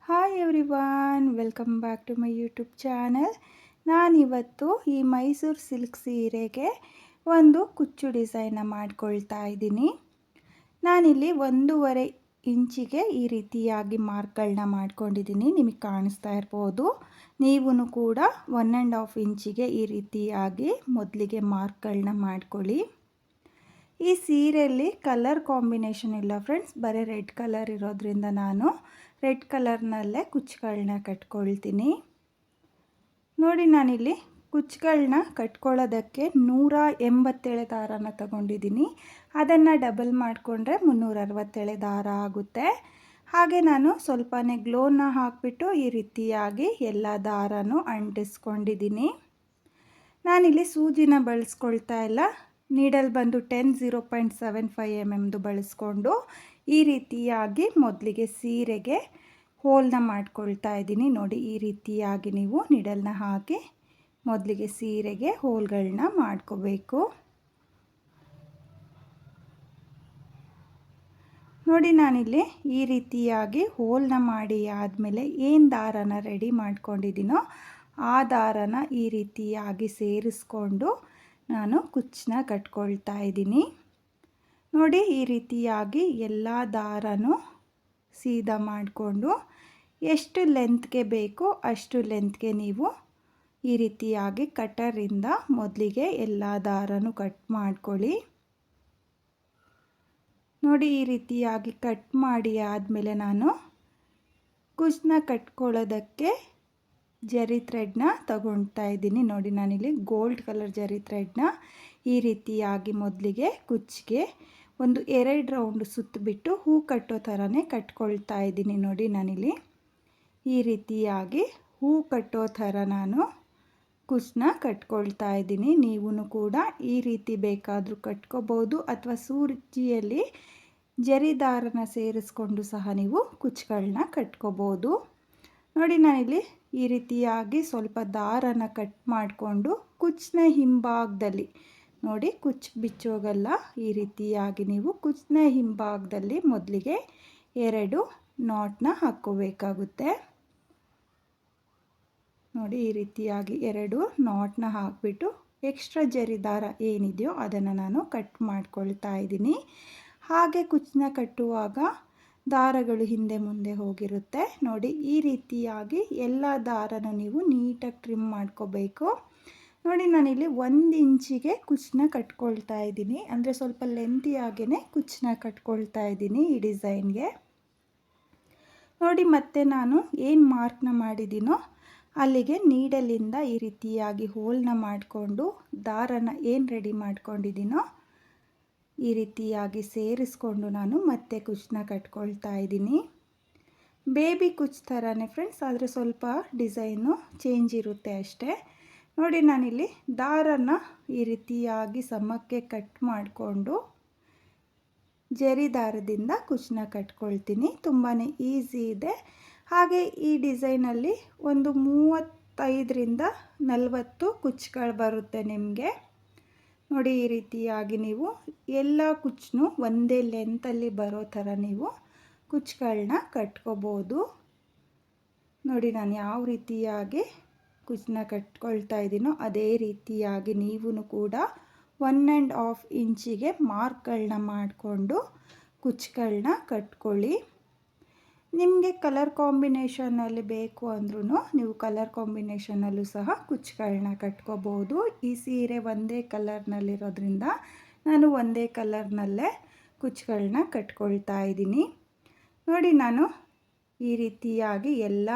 Hi everyone, welcome back to my YouTube channel. ನಾನಿವತ್ತು ಈ Mysuru silk ಸೀರೆಗೆ ಒಂದು ಕುಚ್ಚು ಡಿಸೈನ್ನ ಮಾಡ್ಕೊಳ್ತಾ ಇದ್ದೀನಿ. ನಾನಿಲ್ಲಿ 1.5 ಇಂಚಿಗೆ ಈ ರೀತಿಯಾಗಿ ಮಾರ್ಕ್ಗಳನ್ನ ಮಾಡ್ಕೊಂಡಿದ್ದೀನಿ. ನಿಮಗೆ ಕಾಣಿಸ್ತಾ ಇರ್ಬೋದು. ನೀವೂ ಕೂಡ 1.5 ಇಂಚಿಗೆ ಈ ರೀತಿಯಾಗಿ ಮೊದಲಿಗೆ ಮಾರ್ಕ್ಗಳನ್ನ ಮಾಡ್ಕೊಳ್ಳಿ. ಈ ಸೀರೆಯಲ್ಲಿ ಕಲರ್ ಕಾಂಬಿನೇಷನ್ ಇಲ್ಲ ಫ್ರೆಂಡ್ಸ್, ಬರೀ ರೆಡ್ ಕಲರ್ ಇರೋದ್ರಿಂದ ನಾನು ರೆಡ್ ಕಲರ್ನಲ್ಲೇ ಕುಚ್ಚುಗಳನ್ನ ಕಟ್ಕೊಳ್ತೀನಿ. ನೋಡಿ, ನಾನಿಲ್ಲಿ ಕುಚ್ಚುಗಳನ್ನ ಕಟ್ಕೊಳ್ಳೋದಕ್ಕೆ 187 ದಾರನ ತಗೊಂಡಿದ್ದೀನಿ. ಅದನ್ನು ಡಬಲ್ ಮಾಡಿಕೊಂಡ್ರೆ 367 ದಾರ ಆಗುತ್ತೆ. ಹಾಗೆ ನಾನು ಸ್ವಲ್ಪನೇ ಗ್ಲೋನ ಹಾಕಿಬಿಟ್ಟು ಈ ರೀತಿಯಾಗಿ ಎಲ್ಲ ದಾರನೂ ಅಂಟಿಸ್ಕೊಂಡಿದ್ದೀನಿ. ನಾನಿಲ್ಲಿ ಸೂಜಿನ ಬಳಸ್ಕೊಳ್ತಾ ಇಲ್ಲ, ನೀಡಲ್ ಬಂದು 0.75 mm ಬಳಸ್ಕೊಂಡು ಈ ರೀತಿಯಾಗಿ ಮೊದಲಿಗೆ ಸೀರೆಗೆ ಹೋಲ್ನ ಮಾಡ್ಕೊಳ್ತಾ ಇದ್ದೀನಿ. ನೋಡಿ, ಈ ರೀತಿಯಾಗಿ ನೀವು ನೀಡಲ್ನ ಹಾಕಿ ಮೊದಲಿಗೆ ಸೀರೆಗೆ ಹೋಲ್ಗಳನ್ನ ಮಾಡ್ಕೋಬೇಕು. ನೋಡಿ, ನಾನಿಲ್ಲಿ ಈ ರೀತಿಯಾಗಿ ಹೋಲ್ನ ಮಾಡಿ ಆದಮೇಲೆ ಏನು ದಾರನ ರೆಡಿ ಮಾಡ್ಕೊಂಡಿದ್ದೀನೋ ಆ ದಾರನ ಈ ರೀತಿಯಾಗಿ ಸೇರಿಸ್ಕೊಂಡು ನಾನು ಕುಚ್ಚನ್ನ ಕಟ್ಕೊಳ್ತಾ ಇದ್ದೀನಿ. ನೋಡಿ, ಈ ರೀತಿಯಾಗಿ ಎಲ್ಲ ದಾರನೂ ಸೀದಾ ಮಾಡಿಕೊಂಡು ಎಷ್ಟು ಲೆಂತ್ಗೆ ಬೇಕೋ ಅಷ್ಟು ಲೆಂತ್ಗೆ ನೀವು ಈ ರೀತಿಯಾಗಿ ಕಟರಿಂದ ಮೊದಲಿಗೆ ಎಲ್ಲ ದಾರನೂ ಕಟ್ ಮಾಡ್ಕೊಳ್ಳಿ. ನೋಡಿ, ಈ ರೀತಿಯಾಗಿ ಕಟ್ ಮಾಡಿ ಆದಮೇಲೆ ನಾನು ಕುಚ್ಚನ್ನ ಕಟ್ಕೊಳ್ಳೋದಕ್ಕೆ ಜರಿ ಥ್ರೆಡ್ನ ತಗೊಳ್ತಾ ಇದ್ದೀನಿ. ನೋಡಿ, ನಾನಿಲ್ಲಿ ಗೋಲ್ಡ್ ಕಲರ್ ಜರಿ ಥ್ರೆಡ್ನ ಈ ರೀತಿಯಾಗಿ ಮೊದಲಿಗೆ ಕುಚ್ಚಿಗೆ ಒಂದು 2 ರೌಂಡ್ ಸುತ್ತಬಿಟ್ಟು ಹೂ ಕಟ್ಟೋ ಥರನೇ ಕಟ್ಕೊಳ್ತಾ ಇದ್ದೀನಿ. ನೋಡಿ, ನಾನಿಲ್ಲಿ ಈ ರೀತಿಯಾಗಿ ಹೂ ಕಟ್ಟೋ ಥರ ನಾನು ಕುಚ್ಚನ್ನ ಕಟ್ಕೊಳ್ತಾ ಇದ್ದೀನಿ. ನೀವು ಕೂಡ ಈ ರೀತಿ ಬೇಕಾದರೂ ಕಟ್ಕೋಬೋದು, ಅಥವಾ ಸೂಜಿಯಲ್ಲಿ ಜರಿ ದಾರನ ಸೇರಿಸ್ಕೊಂಡು ಸಹ ನೀವು ಕುಚ್ಚುಗಳನ್ನ ಕಟ್ಕೋಬೋದು. ನೋಡಿ, ನಾನಿಲ್ಲಿ ಈ ರೀತಿಯಾಗಿ ಸ್ವಲ್ಪ ದಾರನ ಕಟ್ ಮಾಡಿಕೊಂಡು ಕುಚ್ಚನ್ನ ಹಿಂಭಾಗದಲ್ಲಿ ನೋಡಿ, ಕುಚ್ಚು ಬಿಚ್ಚೋಗಲ್ಲ, ಈ ರೀತಿಯಾಗಿ ನೀವು ಕುಚ್ಚನ್ನ ಹಿಂಭಾಗದಲ್ಲಿ ಮೊದಲಿಗೆ 2 ನಾಟ್ನ ಹಾಕ್ಕೋಬೇಕಾಗುತ್ತೆ. ನೋಡಿ, ಈ ರೀತಿಯಾಗಿ 2 ನಾಟ್ನ ಹಾಕಿಬಿಟ್ಟು ಎಕ್ಸ್ಟ್ರಾ ಜರಿ ದಾರ ಏನಿದೆಯೋ ಅದನ್ನು ನಾನು ಕಟ್ ಮಾಡ್ಕೊಳ್ತಾ ಇದ್ದೀನಿ. ಹಾಗೆ ಕುಚ್ಚನ್ನ ಕಟ್ಟುವಾಗ ದಾರಗಳು ಹಿಂದೆ ಮುಂದೆ ಹೋಗಿರುತ್ತೆ. ನೋಡಿ, ಈ ರೀತಿಯಾಗಿ ಎಲ್ಲ ದಾರನ ನೀವು ನೀಟಾಗಿ ಟ್ರಿಮ್ ಮಾಡ್ಕೋಬೇಕು. ನೋಡಿ, ನಾನಿಲ್ಲಿ 1 ಇಂಚಿಗೆ ಕುಚ್ಚನ್ನ ಕಟ್ಕೊಳ್ತಾ ಇದ್ದೀನಿ. ಅಂದರೆ ಸ್ವಲ್ಪ ಲೆಂತಿಯಾಗೇ ಕುಚ್ಚನ್ನ ಕಟ್ಕೊಳ್ತಾ ಇದ್ದೀನಿ ಈ ಡಿಸೈನ್ಗೆ. ನೋಡಿ, ಮತ್ತೆ ನಾನು ಏನು ಮಾರ್ಕ್ನ ಮಾಡಿದ್ದೀನೋ ಅಲ್ಲಿಗೆ ನೀಡಲಿಂದ ಈ ರೀತಿಯಾಗಿ ಹೋಲ್ನ ಮಾಡಿಕೊಂಡು ದಾರನ ಏನು ರೆಡಿ ಮಾಡ್ಕೊಂಡಿದ್ದೀನೋ ಈ ರೀತಿಯಾಗಿ ಸೇರಿಸ್ಕೊಂಡು ನಾನು ಮತ್ತೆ ಕುಚ್ಚನ್ನ ಕಟ್ಕೊಳ್ತಾ ಇದ್ದೀನಿ. ಬೇಬಿ ಕುಚ್ಚು ಥರನೇ ಫ್ರೆಂಡ್ಸ್, ಆದರೆ ಸ್ವಲ್ಪ ಡಿಸೈನು ಚೇಂಜ್ ಇರುತ್ತೆ ಅಷ್ಟೇ. ನೋಡಿ, ನಾನಿಲ್ಲಿ ದಾರನ ಈ ರೀತಿಯಾಗಿ ಸಮಕ್ಕೆ ಕಟ್ ಮಾಡಿಕೊಂಡು ಜರಿ ದಾರದಿಂದ ಕುಚ್ಚನ್ನ ಕಟ್ಕೊಳ್ತೀನಿ. ತುಂಬಾ ಈಸಿ ಇದೆ. ಹಾಗೆ ಈ ಡಿಸೈನಲ್ಲಿ ಒಂದು 35ರಿಂದ 40 ಕುಚ್ಚುಗಳು ಬರುತ್ತೆ ನಿಮಗೆ. ನೋಡಿ, ಈ ರೀತಿಯಾಗಿ ನೀವು ಎಲ್ಲ ಕುಚ್ಚನ್ನು ಒಂದೇ ಲೆಂತಲ್ಲಿ ಬರೋ ಥರ ನೀವು ಕುಚ್ಚುಗಳನ್ನ ಕಟ್ಕೋಬೋದು. ನೋಡಿ, ನಾನು ಯಾವ ರೀತಿಯಾಗಿ ಕುಚ್ಚನ್ನ ಕಟ್ಕೊಳ್ತಾ ಇದ್ದೀನೋ ಅದೇ ರೀತಿಯಾಗಿ ನೀವು ಕೂಡ 1.5 ಇಂಚಿಗೆ ಮಾರ್ಕ್ಗಳನ್ನ ಮಾಡಿಕೊಂಡು ಕುಚ್ಚುಗಳನ್ನ ಕಟ್ಕೊಳ್ಳಿ. ನಿಮಗೆ ಕಲರ್ ಕಾಂಬಿನೇಷನಲ್ಲಿ ಬೇಕು ಅಂದ್ರೂ ನೀವು ಕಲರ್ ಕಾಂಬಿನೇಷನಲ್ಲೂ ಸಹ ಕುಚ್ಚುಗಳನ್ನ ಕಟ್ಕೋಬೋದು. ಈ ಸೀರೆ ಒಂದೇ ಕಲರ್ನಲ್ಲಿರೋದ್ರಿಂದ ನಾನು ಒಂದೇ ಕಲರ್ನಲ್ಲೇ ಕುಚ್ಚುಗಳನ್ನ ಕಟ್ಕೊಳ್ತಾ ಇದ್ದೀನಿ. ನೋಡಿ, ನಾನು ಈ ರೀತಿಯಾಗಿ ಎಲ್ಲ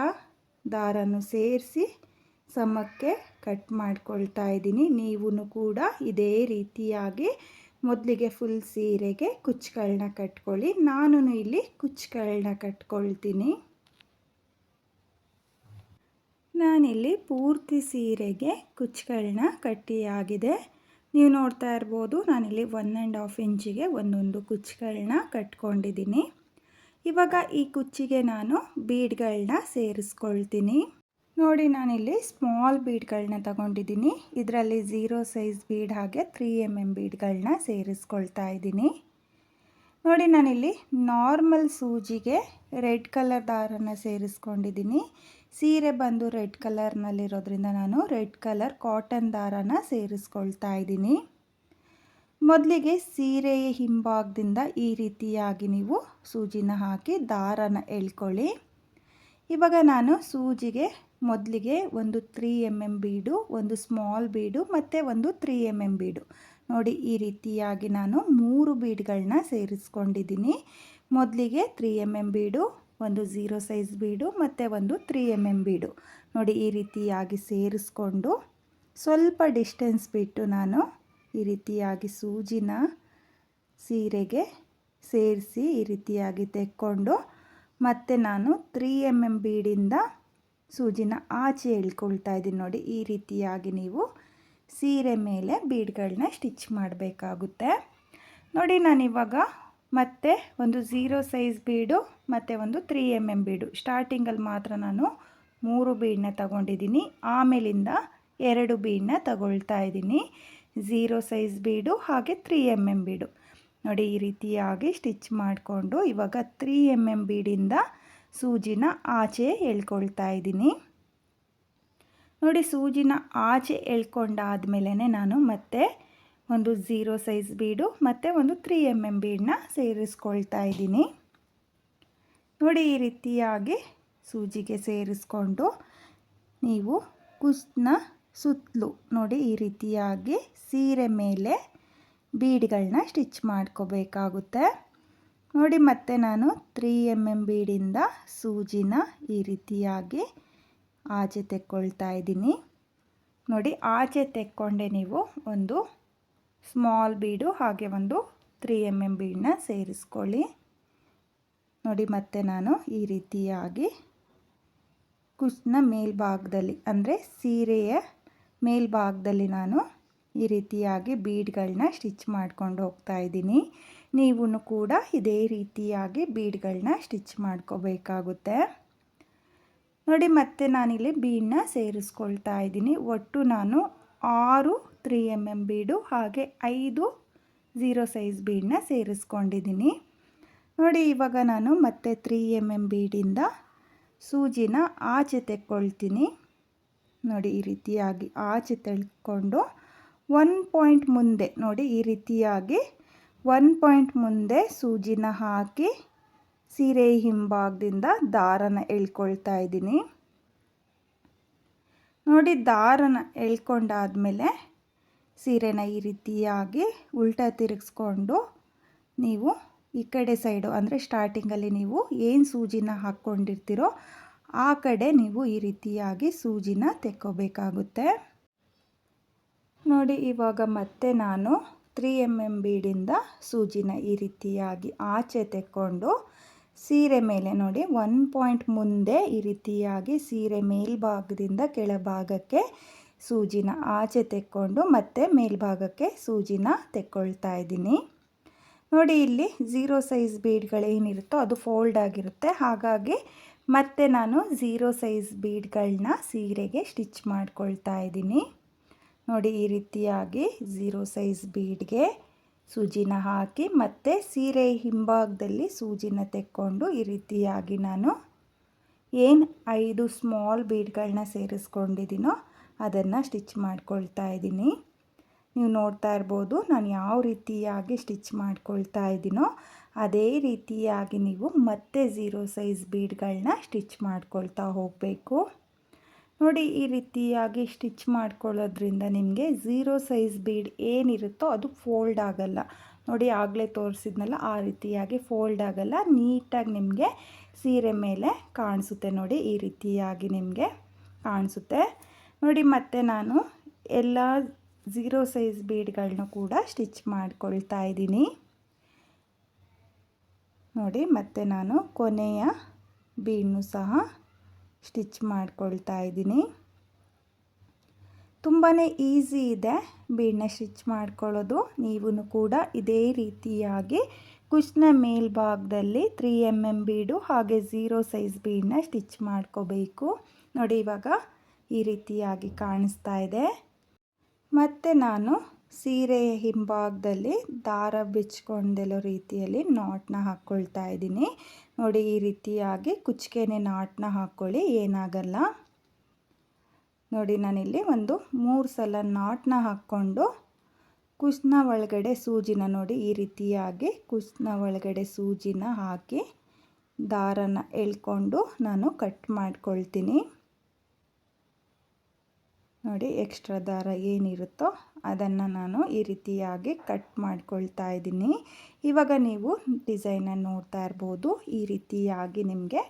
ದಾರನೂ ಸೇರಿಸಿ ಸಮಕ್ಕೆ ಕಟ್ ಮಾಡ್ಕೊಳ್ತಾ ಇದ್ದೀನಿ. ನೀವು ಕೂಡ ಇದೇ ರೀತಿಯಾಗಿ ಮೊದಲಿಗೆ ಫುಲ್ ಸೀರೆಗೆ ಕುಚ್ಚುಗಳನ್ನ ಕಟ್ಕೊಳ್ಳಿ. ನಾನು ಇಲ್ಲಿ ಕುಚ್ಚುಗಳನ್ನ ಕಟ್ಕೊಳ್ತೀನಿ. ನಾನಿಲ್ಲಿ ಪೂರ್ತಿ ಸೀರೆಗೆ ಕುಚ್ಚುಗಳನ್ನ ಕಟ್ಟಿಯಾಗಿದೆ. ನೀವು ನೋಡ್ತಾ ಇರ್ಬೋದು, ನಾನಿಲ್ಲಿ 1.5 ಇಂಚಿಗೆ ಒಂದೊಂದು ಕುಚ್ಚುಗಳನ್ನ ಕಟ್ಕೊಂಡಿದ್ದೀನಿ. ಇವಾಗ ಈ ಕುಚ್ಚಿಗೆ ನಾನು ಬೀಡ್ಗಳನ್ನ ಸೇರಿಸ್ಕೊಳ್ತೀನಿ. ನೋಡಿ, ನಾನಿಲ್ಲಿ ಸ್ಮಾಲ್ ಬೀಡ್ಗಳನ್ನ ತಗೊಂಡಿದ್ದೀನಿ. ಇದರಲ್ಲಿ 0 ಸೈಜ್ ಬೀಡ್ ಹಾಗೆ 3 mm ಬೀಡ್ಗಳನ್ನ ಸೇರಿಸ್ಕೊಳ್ತಾ ಇದ್ದೀನಿ. ನೋಡಿ ನಾನಿಲ್ಲಿ ನಾರ್ಮಲ್ ಸೂಜಿಗೆ ರೆಡ್ ಕಲರ್ ದಾರನ ಸೇರಿಸ್ಕೊಂಡಿದ್ದೀನಿ. ಸೀರೆ ಬಂದು ರೆಡ್ ಕಲರ್ನಲ್ಲಿರೋದ್ರಿಂದ ನಾನು ರೆಡ್ ಕಲರ್ ಕಾಟನ್ ದಾರನ ಸೇರಿಸ್ಕೊಳ್ತಾ ಇದ್ದೀನಿ. ಮೊದಲಿಗೆ ಸೀರೆಯ ಹಿಂಭಾಗದಿಂದ ಈ ರೀತಿಯಾಗಿ ನೀವು ಸೂಜಿನ ಹಾಕಿ ದಾರನ ಎಳ್ಕೊಳ್ಳಿ. ಇವಾಗ ನಾನು ಸೂಜಿಗೆ ಮೊದಲಿಗೆ ಒಂದು 3 mm ಬೀಡು, ಒಂದು ಸ್ಮಾಲ್ ಬೀಡು ಮತ್ತು ಒಂದು 3 mm ಬೀಡು, ನೋಡಿ ಈ ರೀತಿಯಾಗಿ ನಾನು 3 ಬೀಡ್ಗಳನ್ನ ಸೇರಿಸ್ಕೊಂಡಿದ್ದೀನಿ. ಮೊದಲಿಗೆ 3 mm ಬೀಡು, ಒಂದು 0 ಸೈಜ್ ಬೀಡು ಮತ್ತು ಒಂದು 3 mm ಬೀಡು, ನೋಡಿ ಈ ರೀತಿಯಾಗಿ ಸೇರಿಸ್ಕೊಂಡು ಸ್ವಲ್ಪ ಡಿಸ್ಟೆನ್ಸ್ ಬಿಟ್ಟು ನಾನು ಈ ರೀತಿಯಾಗಿ ಸೂಜಿನ ಸೀರೆಗೆ ಸೇರಿಸಿ ಈ ರೀತಿಯಾಗಿ ತೆಕ್ಕೊಂಡು ಮತ್ತು ನಾನು 3 mm ಬೀಡಿಂದ ಸೂಜಿನ ಆಚೆ ಎಳ್ಕೊಳ್ತಾ ಇದ್ದೀನಿ. ನೋಡಿ ಈ ರೀತಿಯಾಗಿ ನೀವು ಸೀರೆ ಮೇಲೆ ಬೀಡ್ಗಳನ್ನ ಸ್ಟಿಚ್ ಮಾಡಬೇಕಾಗುತ್ತೆ. ನೋಡಿ ನಾನಿವಾಗ ಮತ್ತೆ ಒಂದು 0 ಸೈಜ್ ಬೀಡು ಮತ್ತು ಒಂದು 3 mm ಬೀಡು, ಸ್ಟಾರ್ಟಿಂಗಲ್ಲಿ ಮಾತ್ರ ನಾನು 3 ಬೀಡನ್ನ ತಗೊಂಡಿದ್ದೀನಿ, ಆಮೇಲಿಂದ 2 ಬೀಡನ್ನ ತಗೊಳ್ತಾ ಇದ್ದೀನಿ. 0 ಸೈಜ್ ಬೀಡು ಹಾಗೆ 3 mm ಬೀಡು, ನೋಡಿ ಈ ರೀತಿಯಾಗಿ ಸ್ಟಿಚ್ ಮಾಡಿಕೊಂಡು ಇವಾಗ 3 mm ಬೀಡಿಂದ ಸೂಜಿನ ಆಚೆ ಎಳ್ಕೊಳ್ತಾ ಇದ್ದೀನಿ. ನೋಡಿ ಸೂಜಿನ ಆಚೆ ಎಳ್ಕೊಂಡಾದ್ಮೇಲೆ ನಾನು ಮತ್ತೆ ಒಂದು 0 ಸೈಜ್ ಬೀಡು ಮತ್ತು ಒಂದು 3 mm ಬೀಡನ್ನ ಸೇರಿಸ್ಕೊಳ್ತಾ ಇದ್ದೀನಿ. ನೋಡಿ ಈ ರೀತಿಯಾಗಿ ಸೂಜಿಗೆ ಸೇರಿಸ್ಕೊಂಡು ನೀವು ಕುಚ್ಚನ್ನ ಸುತ್ತಲೂ ನೋಡಿ ಈ ರೀತಿಯಾಗಿ ಸೀರೆ ಮೇಲೆ ಬೀಡ್ಗಳನ್ನ ಸ್ಟಿಚ್ ಮಾಡ್ಕೋಬೇಕಾಗುತ್ತೆ. ನೋಡಿ ಮತ್ತೆ ನಾನು 3 mm ಬೀಡಿಂದ ಸೂಜಿನ ಈ ರೀತಿಯಾಗಿ ಆಚೆ ತೆಕ್ಕೊಳ್ತಾ ಇದ್ದೀನಿ. ನೋಡಿ ಆಚೆ ತೆಕ್ಕೊಂಡೆ ನೀವು ಒಂದು ಸ್ಮಾಲ್ ಬೀಡು ಹಾಗೆ ಒಂದು 3 mm ಬೀಡನ್ನ ಸೇರಿಸ್ಕೊಳ್ಳಿ. ನೋಡಿ ಮತ್ತೆ ನಾನು ಈ ರೀತಿಯಾಗಿ ಕುಚ್ಚನ್ನ ಮೇಲ್ಭಾಗದಲ್ಲಿ ಅಂದರೆ ಸೀರೆಯ ಮೇಲ್ಭಾಗದಲ್ಲಿ ನಾನು ಈ ರೀತಿಯಾಗಿ ಬೀಡ್ಗಳನ್ನ ಸ್ಟಿಚ್ ಮಾಡ್ಕೊಂಡು ಹೋಗ್ತಾ ಇದ್ದೀನಿ. ನೀವು ಕೂಡ ಇದೇ ರೀತಿಯಾಗಿ ಬೀಡ್ಗಳನ್ನ ಸ್ಟಿಚ್ ಮಾಡ್ಕೋಬೇಕಾಗುತ್ತೆ. ನೋಡಿ ಮತ್ತೆ ನಾನಿಲ್ಲಿ ಬೀಡನ್ನ ಸೇರಿಸ್ಕೊಳ್ತಾ ಇದ್ದೀನಿ. ಒಟ್ಟು ನಾನು 6 3 mm ಬೀಡು ಹಾಗೆ 5 0 ಸೈಜ್ ಬೀಡನ್ನ ಸೇರಿಸ್ಕೊಂಡಿದ್ದೀನಿ. ನೋಡಿ ಇವಾಗ ನಾನು ಮತ್ತೆ 3 mm ಬೀಡಿಂದ ಸೂಜಿನ ಆಚೆ ತೆಕ್ಕೊಳ್ತೀನಿ. ನೋಡಿ ಈ ರೀತಿಯಾಗಿ ಆಚೆ ತೆಳ್ಕೊಂಡು 1 ಪಾಯಿಂಟ್ ಮುಂದೆ ನೋಡಿ ಈ ರೀತಿಯಾಗಿ 1 ಪಾಯಿಂಟ್ ಮುಂದೆ ಸೂಜಿನ ಹಾಕಿ ಸೀರೆ ಹಿಂಭಾಗದಿಂದ ದಾರನ ಎಳ್ಕೊಳ್ತಾ ಇದ್ದೀನಿ. ನೋಡಿ ದಾರನ ಎಳ್ಕೊಂಡಾದ್ಮೇಲೆ ಸೀರೆನ ಈ ರೀತಿಯಾಗಿ ಉಲ್ಟಾ ತಿರುಗಿಸ್ಕೊಂಡು ನೀವು ಈ ಕಡೆ ಸೈಡು ಅಂದರೆ ಸ್ಟಾರ್ಟಿಂಗಲ್ಲಿ ನೀವು ಏನು ಸೂಜಿನ ಹಾಕ್ಕೊಂಡಿರ್ತೀರೋ ಆ ಕಡೆ ನೀವು ಈ ರೀತಿಯಾಗಿ ಸೂಜಿನ ತೆಕ್ಕೋಬೇಕಾಗುತ್ತೆ. ನೋಡಿ ಇವಾಗ ಮತ್ತೆ ನಾನು 3 mm ಬೀಡಿಂದ ಸೂಜಿನ ಈ ರೀತಿಯಾಗಿ ಆಚೆ ತೆಕ್ಕೊಂಡು ಸೀರೆ ಮೇಲೆ ನೋಡಿ 1 ಪಾಯಿಂಟ್ ಮುಂದೆ ಈ ರೀತಿಯಾಗಿ ಸೀರೆ ಮೇಲ್ಭಾಗದಿಂದ ಕೆಳಭಾಗಕ್ಕೆ ಸೂಜಿನ ಆಚೆ ತೆಕ್ಕೊಂಡು ಮತ್ತೆ ಮೇಲ್ಭಾಗಕ್ಕೆ ಸೂಜಿನ ತೆಕ್ಕೊಳ್ತಾ ಇದ್ದೀನಿ. ನೋಡಿ ಇಲ್ಲಿ 0 ಸೈಜ್ ಬೀಡ್ಗಳೇನಿರುತ್ತೋ ಅದು ಫೋಲ್ಡ್ ಆಗಿರುತ್ತೆ, ಹಾಗಾಗಿ ಮತ್ತೆ ನಾನು 0 ಸೈಜ್ ಬೀಡ್ಗಳನ್ನ ಸೀರೆಗೆ ಸ್ಟಿಚ್ ಮಾಡ್ಕೊಳ್ತಾ ಇದ್ದೀನಿ. ನೋಡಿ ಈ ರೀತಿಯಾಗಿ 0 ಸೈಜ್ ಬೀಡ್ಗೆ ಸೂಜಿನ ಹಾಕಿ ಮತ್ತೆ ಸೀರೆ ಹಿಂಭಾಗದಲ್ಲಿ ಸೂಜಿನ ತೆಕ್ಕೊಂಡು ಈ ರೀತಿಯಾಗಿ ನಾನು ಏನು 5 ಸ್ಮಾಲ್ ಬೀಡ್ಗಳನ್ನ ಸೇರಿಸ್ಕೊಂಡಿದ್ದೀನೋ ಅದನ್ನು ಸ್ಟಿಚ್ ಮಾಡ್ಕೊಳ್ತಾ ಇದ್ದೀನಿ. ನೀವು ನೋಡ್ತಾ ಇರ್ಬೋದು ನಾನು ಯಾವ ರೀತಿಯಾಗಿ ಸ್ಟಿಚ್ ಮಾಡ್ಕೊಳ್ತಾ ಇದ್ದೀನೋ ಅದೇ ರೀತಿಯಾಗಿ ನೀವು ಮತ್ತೆ 0 ಸೈಜ್ ಬೀಡ್ಗಳನ್ನ ಸ್ಟಿಚ್ ಮಾಡ್ಕೊಳ್ತಾ ಹೋಗಬೇಕು. ನೋಡಿ ಈ ರೀತಿಯಾಗಿ ಸ್ಟಿಚ್ ಮಾಡ್ಕೊಳ್ಳೋದ್ರಿಂದ ನಿಮಗೆ 0 ಸೈಜ್ ಬೀಡ್ ಏನಿರುತ್ತೋ ಅದು ಫೋಲ್ಡ್ ಆಗಲ್ಲ. ನೋಡಿ ಆಗಲೇ ತೋರಿಸಿದ್ನಲ್ಲ ಆ ರೀತಿಯಾಗಿ ಫೋಲ್ಡ್ ಆಗಲ್ಲ, ನೀಟಾಗಿ ನಿಮಗೆ ಸೀರೆ ಮೇಲೆ ಕಾಣಿಸುತ್ತೆ. ನೋಡಿ ಈ ರೀತಿಯಾಗಿ ನಿಮಗೆ ಕಾಣಿಸುತ್ತೆ. ನೋಡಿ ಮತ್ತೆ ನಾನು ಎಲ್ಲ 0 ಸೈಜ್ ಬೀಡ್ಗಳನ್ನೂ ಕೂಡ ಸ್ಟಿಚ್ ಮಾಡ್ಕೊಳ್ತಾ ಇದ್ದೀನಿ. ನೋಡಿ ಮತ್ತೆ ನಾನು ಕೊನೆಯ ಬೀಡನ್ನು ಸಹ ಸ್ಟಿಚ್ ಮಾಡ್ಕೊಳ್ತಾ ಇದ್ದೀನಿ. ತುಂಬಾ ಈಸಿ ಇದೆ ಬೀಡನ್ನ ಸ್ಟಿಚ್ ಮಾಡ್ಕೊಳ್ಳೋದು. ನೀವು ಕೂಡ ಇದೇ ರೀತಿಯಾಗಿ ಕುಚ್ನ ಮೇಲ್ಭಾಗದಲ್ಲಿ 3 mm ಬೀಡು ಹಾಗೆ 0 ಸೈಜ್ ಬೀಡನ್ನ ಸ್ಟಿಚ್ ಮಾಡ್ಕೋಬೇಕು. ನೋಡಿ ಇವಾಗ ಈ ರೀತಿಯಾಗಿ ಕಾಣಿಸ್ತಾ ಇದೆ. ಮತ್ತು ನಾನು ಸೀರೆಯ ಹಿಂಭಾಗದಲ್ಲಿ ದಾರ ಬಿಚ್ಕೊಂಡಿರೋ ರೀತಿಯಲ್ಲಿ ನಾಟ್ನ ಹಾಕ್ಕೊಳ್ತಾ ಇದ್ದೀನಿ. ನೋಡಿ, ಈ ರೀತಿಯಾಗಿ ಕುಚ್ಕೆನೆ ನಾಟ್ನ ಹಾಕ್ಕೊಳ್ಳಿ, ಏನಾಗಲ್ಲ. ನೋಡಿ, ನಾನಿಲ್ಲಿ ಒಂದು 3 ಸಲ ನಾಟ್ನ ಹಾಕ್ಕೊಂಡು ಕುಚ್ನ ಒಳಗಡೆ ಸೂಜಿನ ನೋಡಿ ಈ ರೀತಿಯಾಗಿ ಕುಚ್ನ ಒಳಗಡೆ ಸೂಜಿನ ಹಾಕಿ ದಾರನ ಎಳ್ಕೊಂಡು ನಾನು ಕಟ್ ಮಾಡ್ಕೊಳ್ತೀನಿ. ನೋಡಿ, ಎಕ್ಸ್ಟ್ರಾ ದಾರ ಏನಿರುತ್ತೋ ಅದನ್ನು ನಾನು ಈ ರೀತಿಯಾಗಿ ಕಟ್ ಮಾಡ್ಕೊಳ್ತಾ ಇದ್ದೀನಿ. ಇವಾಗ ನೀವು ಡಿಸೈನನ್ನು ನೋಡ್ತಾ ಇರ್ಬೋದು, ಈ ರೀತಿಯಾಗಿ ನಿಮಗೆ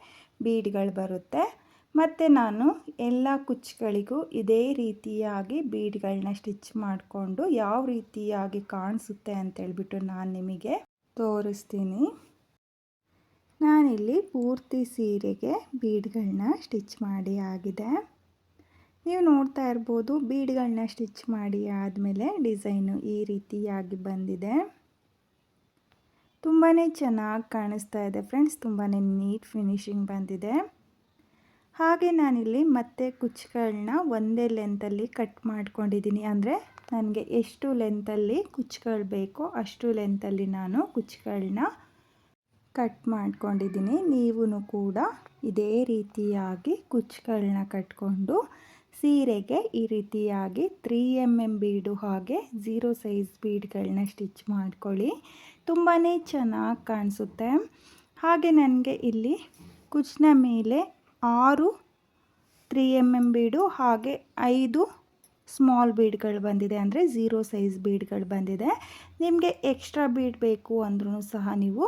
ಬೀಡ್ಗಳು ಬರುತ್ತೆ. ಮತ್ತು ನಾನು ಎಲ್ಲ ಕುಚ್ಚುಗಳಿಗೂ ಇದೇ ರೀತಿಯಾಗಿ ಬೀಡ್ಗಳನ್ನ ಸ್ಟಿಚ್ ಮಾಡಿಕೊಂಡು ಯಾವ ರೀತಿಯಾಗಿ ಕಾಣಿಸುತ್ತೆ ಅಂತೇಳ್ಬಿಟ್ಟು ನಾನು ನಿಮಗೆ ತೋರಿಸ್ತೀನಿ. ನಾನಿಲ್ಲಿ ಪೂರ್ತಿ ಸೀರೆಗೆ ಬೀಡ್ಗಳನ್ನ ಸ್ಟಿಚ್ ಮಾಡಿ ಆಗಿದೆ. ನೀವು ನೋಡ್ತಾ ಇರ್ಬೋದು, ಬೀಡ್ಗಳನ್ನ ಸ್ಟಿಚ್ ಮಾಡಿ ಆದಮೇಲೆ ಡಿಸೈನು ಈ ರೀತಿಯಾಗಿ ಬಂದಿದೆ. ತುಂಬಾ ಚೆನ್ನಾಗಿ ಕಾಣಿಸ್ತಾ ಇದೆ ಫ್ರೆಂಡ್ಸ್, ತುಂಬಾ ನೀಟ್ ಫಿನಿಶಿಂಗ್ ಬಂದಿದೆ. ಹಾಗೆ ನಾನಿಲ್ಲಿ ಮತ್ತೆ ಕುಚ್ಚುಗಳನ್ನ ಒಂದೇ ಲೆಂತಲ್ಲಿ ಕಟ್ ಮಾಡ್ಕೊಂಡಿದ್ದೀನಿ. ಅಂದರೆ ನನಗೆ ಎಷ್ಟು ಲೆಂತಲ್ಲಿ ಕುಚ್ಚುಗಳು ಬೇಕೋ ಅಷ್ಟು ಲೆಂತಲ್ಲಿ ನಾನು ಕುಚ್ಚುಗಳನ್ನ ಕಟ್ ಮಾಡ್ಕೊಂಡಿದ್ದೀನಿ. ನೀವು ಕೂಡ ಇದೇ ರೀತಿಯಾಗಿ ಕುಚ್ಚುಗಳನ್ನ ಕಟ್ಕೊಂಡು ಸೀರೆಗೆ ಈ ರೀತಿಯಾಗಿ 3 mm ಬೀಡು ಹಾಗೆ 0 ಸೈಜ್ ಬೀಡ್ಗಳನ್ನ ಸ್ಟಿಚ್ ಮಾಡ್ಕೊಳ್ಳಿ, ತುಂಬಾ ಚೆನ್ನಾಗಿ ಕಾಣಿಸುತ್ತೆ. ಹಾಗೆ ನನಗೆ ಇಲ್ಲಿ ಕುಚ್ಚಿನ ಮೇಲೆ 6 3 mm ಬೀಡು ಹಾಗೆ 5 ಸ್ಮಾಲ್ ಬೀಡ್ಗಳು ಬಂದಿದೆ, ಅಂದರೆ 0 ಸೈಜ್ ಬೀಡ್ಗಳು ಬಂದಿದೆ. ನಿಮಗೆ ಎಕ್ಸ್ಟ್ರಾ ಬೀಡ್ ಬೇಕು ಅಂದ್ರೂ ಸಹ ನೀವು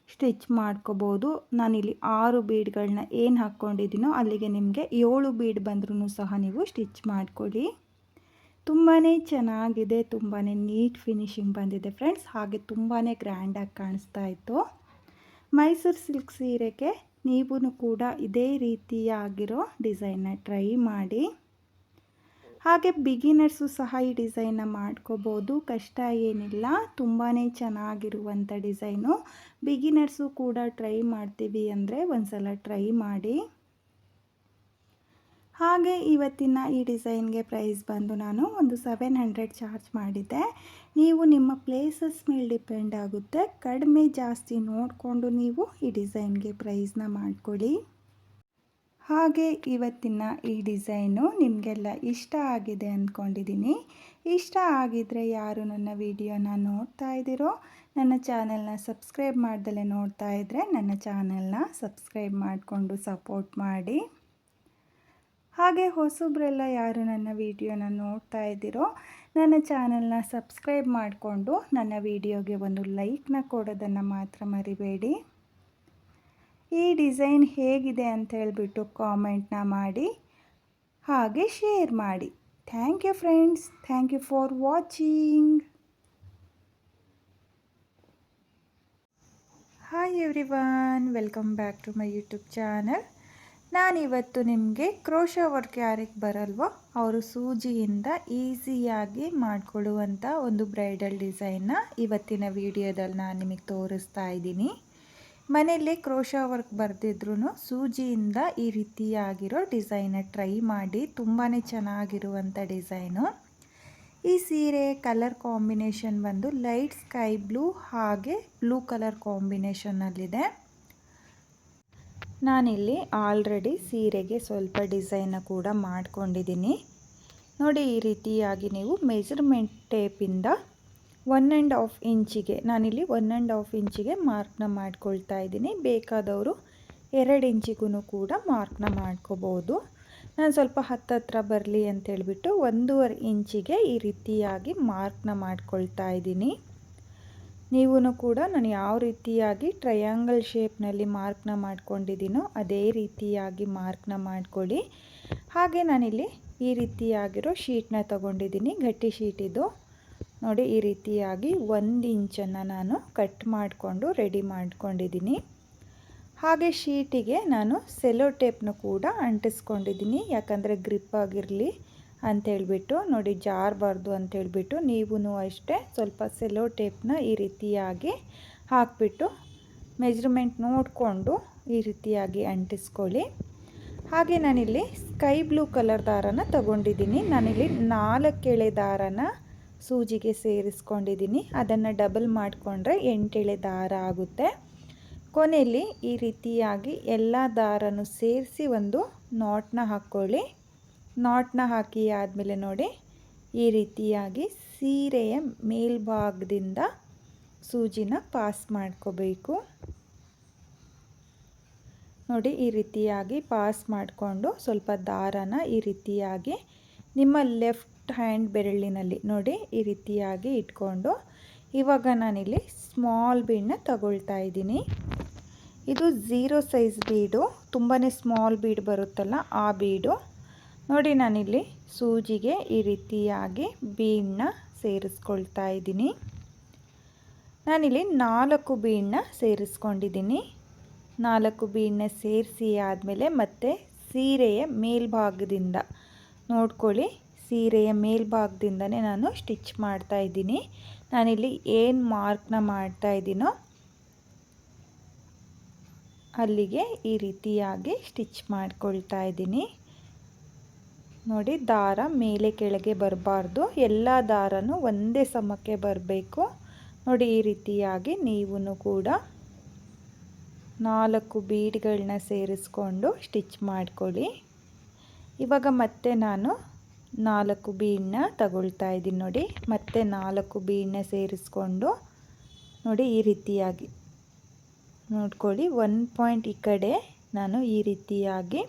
ಸ್ಟಿಚ್ ಮಾಡ್ಕೋಬೋದು. ನಾನಿಲ್ಲಿ 6 ಬೀಡ್ಗಳನ್ನ ಏನು ಹಾಕ್ಕೊಂಡಿದ್ದೀನೋ ಅಲ್ಲಿಗೆ ನಿಮಗೆ 7 ಬೀಡ್ ಬಂದ್ರೂ ಸಹ ನೀವು ಸ್ಟಿಚ್ ಮಾಡಿಕೊಡಿ. ತುಂಬಾ ಚೆನ್ನಾಗಿದೆ, ತುಂಬಾ ನೀಟ್ ಫಿನಿಶಿಂಗ್ ಬಂದಿದೆ ಫ್ರೆಂಡ್ಸ್. ಹಾಗೆ ತುಂಬಾ ಗ್ರ್ಯಾಂಡಾಗಿ ಕಾಣಿಸ್ತಾ ಇತ್ತು. ಮೈಸೂರು ಸಿಲ್ಕ್ ಸೀರೆಗೆ ನೀವು ಕೂಡ ಇದೇ ರೀತಿಯಾಗಿರೋ ಡಿಸೈನ್ನ ಟ್ರೈ ಮಾಡಿ. ಹಾಗೆ ಬಿಗಿನರ್ಸು ಸಹ ಈ ಡಿಸೈನ್ನ ಮಾಡ್ಕೋಬೋದು, ಕಷ್ಟ ಏನಿಲ್ಲ. ತುಂಬಾ ಚೆನ್ನಾಗಿರುವಂಥ ಡಿಸೈನು. ಬಿಗಿನರ್ಸು ಕೂಡ ಟ್ರೈ ಮಾಡ್ತೀವಿ ಅಂದರೆ ಒಂದು ಸಲ ಟ್ರೈ ಮಾಡಿ. ಹಾಗೆ ಇವತ್ತಿನ ಈ ಡಿಸೈನ್ಗೆ ಪ್ರೈಸ್ ಬಂದು ನಾನು ಒಂದು 700 ಚಾರ್ಜ್ ಮಾಡಿದ್ದೆ. ನೀವು ನಿಮ್ಮ ಪ್ಲೇಸಸ್ ಮೇಲೆ ಡಿಪೆಂಡ್ ಆಗುತ್ತೆ, ಕಡಿಮೆ ಜಾಸ್ತಿ ನೋಡಿಕೊಂಡು ನೀವು ಈ ಡಿಸೈನ್ಗೆ ಪ್ರೈಸ್ನ ಮಾಡಿಕೊಡಿ. ಹಾಗೆ ಇವತ್ತಿನ ಈ ಡಿಸೈನು ನಿಮಗೆಲ್ಲ ಇಷ್ಟ ಆಗಿದೆ ಅಂದ್ಕೊಂಡಿದ್ದೀನಿ. ಇಷ್ಟ ಆಗಿದ್ದರೆ ಯಾರು ನನ್ನ ವಿಡಿಯೋನ ನೋಡ್ತಾ ಇದ್ದೀರೋ, ನನ್ನ ಚಾನಲ್ನ ಸಬ್ಸ್ಕ್ರೈಬ್ ಮಾಡ್ದಲೇ ನೋಡ್ತಾ ಇದ್ದರೆ ನನ್ನ ಚಾನಲ್ನ ಸಬ್ಸ್ಕ್ರೈಬ್ ಮಾಡಿಕೊಂಡು ಸಪೋರ್ಟ್ ಮಾಡಿ. ಹಾಗೆ ಹೊಸಬ್ರೆಲ್ಲ ಯಾರು ನನ್ನ ವಿಡಿಯೋನ ನೋಡ್ತಾ ಇದ್ದೀರೋ ನನ್ನ ಚಾನಲ್ನ ಸಬ್ಸ್ಕ್ರೈಬ್ ಮಾಡಿಕೊಂಡು ನನ್ನ ವಿಡಿಯೋಗೆ ಒಂದು ಲೈಕ್ನ ಕೊಡೋದನ್ನು ಮಾತ್ರ ಮರಿಬೇಡಿ. ಈ ಡಿಸೈನ್ ಹೇಗಿದೆ ಅಂತ ಹೇಳಿಬಿಟ್ಟು ಕಾಮೆಂಟ್ನ ಮಾಡಿ, ಹಾಗೆ ಶೇರ್ ಮಾಡಿ. Thank you friends, thank you for watching. Hi everyone, welcome back to my YouTube channel. ನಾನಿವತ್ತು ನಿಮಗೆ ಕ್ರೋಶಾ ವರ್ಕ್ ಯಾರಿಗೆ ಬರಲ್ವೋ ಅವರು ಸೂಜಿಯಿಂದ ಈಸಿಯಾಗಿ ಮಾಡಿಕೊಳ್ಳುವಂಥ ಒಂದು ಬ್ರೈಡಲ್ ಡಿಸೈನ್ನ ಇವತ್ತಿನ ವಿಡಿಯೋದಲ್ಲಿ ನಾನು ನಿಮಗೆ ತೋರಿಸ್ತಾ ಇದ್ದೀನಿ. ಮನೆಯಲ್ಲೇ ಕ್ರೋಶಾ ವರ್ಕ್ ಬರೆದಿದ್ರೂ ಸೂಜಿಯಿಂದ ಈ ರೀತಿಯಾಗಿರೋ ಡಿಸೈನ ಟ್ರೈ ಮಾಡಿ, ತುಂಬಾ ಚೆನ್ನಾಗಿರುವಂಥ ಡಿಸೈನು. ಈ ಸೀರೆ ಕಲರ್ ಕಾಂಬಿನೇಷನ್ ಬಂದು ಲೈಟ್ ಸ್ಕೈ ಬ್ಲೂ ಹಾಗೆ ಬ್ಲೂ ಕಲರ್ ಕಾಂಬಿನೇಷನ್ನಲ್ಲಿದೆ. ನಾನಿಲ್ಲಿ ಆಲ್ರೆಡಿ ಸೀರೆಗೆ ಸ್ವಲ್ಪ ಡಿಸೈನ ಕೂಡ ಮಾಡ್ಕೊಂಡಿದ್ದೀನಿ. ನೋಡಿ, ಈ ರೀತಿಯಾಗಿ ನೀವು ಮೆಜರ್ಮೆಂಟ್ ಟೇಪಿಂದ 1.5 ಇಂಚಿಗೆ, ನಾನಿಲ್ಲಿ 1.5 ಇಂಚಿಗೆ ಮಾರ್ಕ್ನ ಮಾಡ್ಕೊಳ್ತಾ ಇದ್ದೀನಿ. ಬೇಕಾದವರು 2 ಇಂಚಿಗೂ ಕೂಡ ಮಾರ್ಕ್ನ ಮಾಡ್ಕೋಬೋದು. ನಾನು ಸ್ವಲ್ಪ ಹತ್ತಿರ ಬರಲಿ ಅಂತೇಳ್ಬಿಟ್ಟು 1.5 ಇಂಚಿಗೆ ಈ ರೀತಿಯಾಗಿ ಮಾರ್ಕ್ನ ಮಾಡ್ಕೊಳ್ತಾ ಇದ್ದೀನಿ. ನೀವು ಕೂಡ ನಾನು ಯಾವ ರೀತಿಯಾಗಿ ಟ್ರಯಾಂಗಲ್ ಶೇಪ್ನಲ್ಲಿ ಮಾರ್ಕ್ನ ಮಾಡ್ಕೊಂಡಿದ್ದೀನೋ ಅದೇ ರೀತಿಯಾಗಿ ಮಾರ್ಕ್ನ ಮಾಡ್ಕೊಳ್ಳಿ. ಹಾಗೆ ನಾನಿಲ್ಲಿ ಈ ರೀತಿಯಾಗಿರೋ ಶೀಟ್ನ ತಗೊಂಡಿದ್ದೀನಿ, ಗಟ್ಟಿ ಶೀಟ್ ಇದು. ನೋಡಿ, ಈ ರೀತಿಯಾಗಿ 1 ಇಂಚನ್ನು ನಾನು ಕಟ್ ಮಾಡಿಕೊಂಡು ರೆಡಿ ಮಾಡ್ಕೊಂಡಿದ್ದೀನಿ. ಹಾಗೆ ಶೀಟಿಗೆ ನಾನು ಸೆಲೋ ಟೇಪ್ನ ಕೂಡ ಅಂಟಿಸ್ಕೊಂಡಿದ್ದೀನಿ, ಯಾಕಂದರೆ ಗ್ರಿಪ್ ಆಗಿರಲಿ ಅಂಥೇಳ್ಬಿಟ್ಟು. ನೋಡಿ, ಜಾರಬಾರ್ದು ಅಂಥೇಳ್ಬಿಟ್ಟು ನೀವು ಅಷ್ಟೇ ಸ್ವಲ್ಪ ಸೆಲೋ ಟೇಪ್ನ ಈ ರೀತಿಯಾಗಿ ಹಾಕಿಬಿಟ್ಟು ಮೆಜರ್ಮೆಂಟ್ ನೋಡಿಕೊಂಡು ಈ ರೀತಿಯಾಗಿ ಅಂಟಿಸ್ಕೊಳ್ಳಿ. ಹಾಗೆ ನಾನಿಲ್ಲಿ ಸ್ಕೈ ಬ್ಲೂ ಕಲರ್ ದಾರನ ತಗೊಂಡಿದ್ದೀನಿ. ನಾನಿಲ್ಲಿ 4 ಎಳೆ ದಾರನ ಸೂಜಿಗೆ ಸೇರಿಸ್ಕೊಂಡಿದ್ದೀನಿ. ಅದನ್ನು ಡಬಲ್ ಮಾಡಿಕೊಂಡ್ರೆ 8 ಎಳೆ ದಾರ ಆಗುತ್ತೆ. ಕೊನೆಯಲ್ಲಿ ಈ ರೀತಿಯಾಗಿ ಎಲ್ಲ ದಾರನೂ ಸೇರಿಸಿ ಒಂದು ನಾಟ್ನ ಹಾಕ್ಕೊಳ್ಳಿ. ನಾಟ್ನ ಹಾಕಿ ಆದಮೇಲೆ ನೋಡಿ ಈ ರೀತಿಯಾಗಿ ಸೀರೆಯ ಮೇಲ್ಭಾಗದಿಂದ ಸೂಜಿನ ಪಾಸ್ ಮಾಡ್ಕೋಬೇಕು. ನೋಡಿ ಈ ರೀತಿಯಾಗಿ ಪಾಸ್ ಮಾಡಿಕೊಂಡು ಸ್ವಲ್ಪ ದಾರನ ಈ ರೀತಿಯಾಗಿ ನಿಮ್ಮ ಲೆಫ್ಟ್ ಹ್ಯಾಂಡ್ ಬೆರಳಿನಲ್ಲಿ ನೋಡಿ ಈ ರೀತಿಯಾಗಿ ಇಟ್ಕೊಂಡು, ಇವಾಗ ನಾನಿಲ್ಲಿ ಸ್ಮಾಲ್ ಬೀಡನ್ನ ತಗೊಳ್ತಾ ಇದ್ದೀನಿ. ಇದು 0 ಸೈಜ್ ಬೀಡು, ತುಂಬಾ ಸ್ಮಾಲ್ ಬೀಡ್ ಬರುತ್ತಲ್ಲ ಆ ಬೀಡು. ನೋಡಿ ನಾನಿಲ್ಲಿ ಸೂಜಿಗೆ ಈ ರೀತಿಯಾಗಿ ಬೀಡನ್ನ ಸೇರಿಸ್ಕೊಳ್ತಾ ಇದ್ದೀನಿ. ನಾನಿಲ್ಲಿ 4 ಬೀಡನ್ನ ಸೇರಿಸ್ಕೊಂಡಿದ್ದೀನಿ. 4 ಬೀಡನ್ನ ಸೇರಿಸಿ ಆದಮೇಲೆ ಮತ್ತೆ ಸೀರೆಯ ಮೇಲ್ಭಾಗದಿಂದ ನೋಡ್ಕೊಳ್ಳಿ, ಸೀರೆಯ ಮೇಲ್ಭಾಗದಿಂದನೇ ನಾನು ಸ್ಟಿಚ್ ಮಾಡ್ತಾ ಇದ್ದೀನಿ. ನಾನಿಲ್ಲಿ ಏನು ಮಾರ್ಕ್ನ ಮಾಡ್ತಾ ಇದ್ದೀನೋ ಅಲ್ಲಿಗೆ ಈ ರೀತಿಯಾಗಿ ಸ್ಟಿಚ್ ಮಾಡ್ಕೊಳ್ತಾ ಇದ್ದೀನಿ. ನೋಡಿ ದಾರ ಮೇಲೆ ಕೆಳಗೆ ಬರಬಾರ್ದು, ಎಲ್ಲ ದಾರನೂ ಒಂದೇ ಸಮಕ್ಕೆ ಬರಬೇಕು. ನೋಡಿ ಈ ರೀತಿಯಾಗಿ ನೀವು ಕೂಡ 4 ಬೀಡ್ಗಳನ್ನ ಸೇರಿಸ್ಕೊಂಡು ಸ್ಟಿಚ್ ಮಾಡ್ಕೊಳ್ಳಿ. ಇವಾಗ ಮತ್ತೆ ನಾನು 4 ಬೀಡನ್ನ ತಗೊಳ್ತಾ ಇದ್ದೀನಿ. ನೋಡಿ ಮತ್ತೆ 4 ಬೀಡನ್ನ ಸೇರಿಸ್ಕೊಂಡು ನೋಡಿ ಈ ರೀತಿಯಾಗಿ ನೋಡ್ಕೊಳ್ಳಿ, 1 ಪಾಯಿಂಟ್ ಈ ಕಡೆ ನಾನು ಈ ರೀತಿಯಾಗಿ